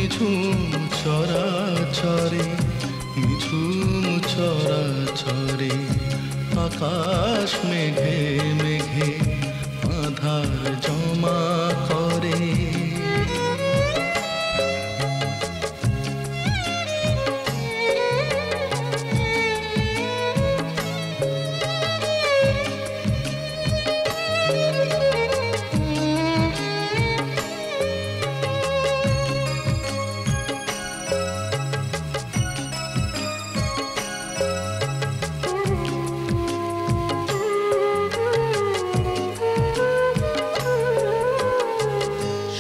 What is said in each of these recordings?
নিঝুম চরাচরে, নিঝুম চরাচরে আকাশ মেঘে মেঘে আধার জমা করে।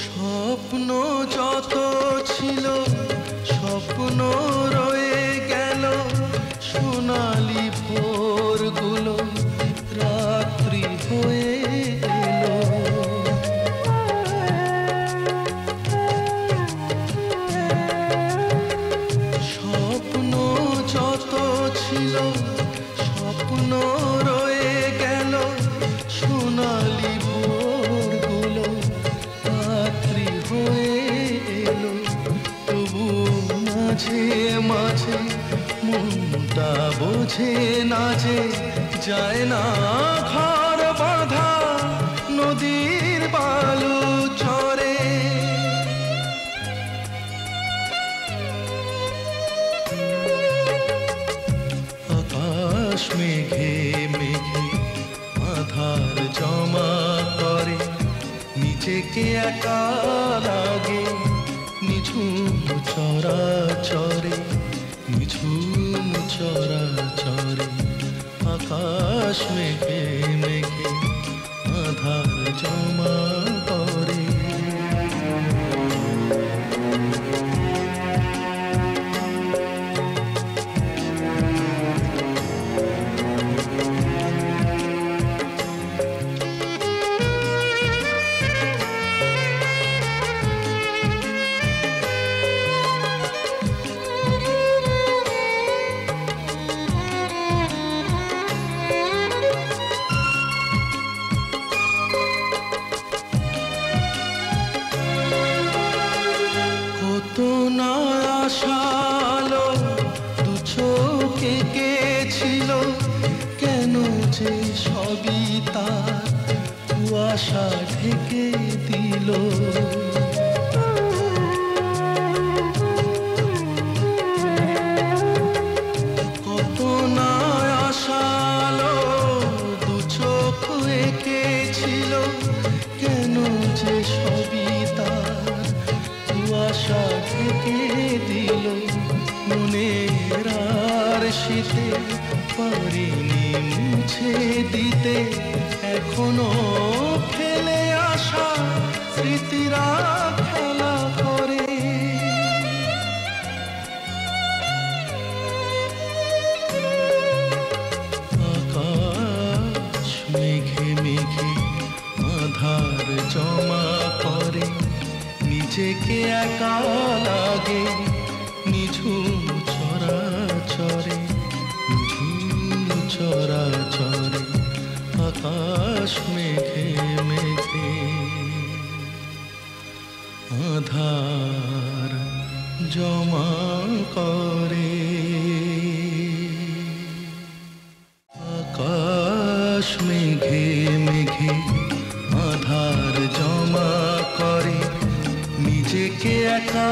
স্বপ্ন যত ছিল স্বপ্ন রয়ে গেল, সোনালি ভোরগুলো রাত্রি হয়ে এলো। স্বপ্ন যত ছিল স্বপ্ন রয়ে গেল, সোনালি ভোরগুলো রাত্রি হয়ে এলো। তবু মাঝে মাঝে মনটা বোঝে না যে যায় না ঘর বাঁধা নদীর বালু চরে। আকাশ মেঘে মেঘে আধার জমা করে, নিজেকে একা লাগে নিঝুম চরাচরে, নিঝুম চরাচরে আকাশ মেঘে মেঘে আধার জমা করে। কত না আশালো দু চোখে গেছিল, কেন যে সবই তার কুয়াশা ঢেকে দিল। কত না আশালো দু চোখ এঁকেছিল, কেন যে সবই তার কুয়াশা ঢেকে দিল। মনের আর শীতে পারিনি মুছে দিতে, এখনো ফেলে আসা স্মৃতিরা খেলা করে। আকাশ মেঘে মেঘে আধার জমা করে, নিজেকে একা লাগে নিঝুম চরাচরে, নিঝুম চরাচরে আকাশ মেঘে মেঘে আধার জমা করে। আকাশ মেঘে মেঘে আধার জমা করে, নিজেকে একা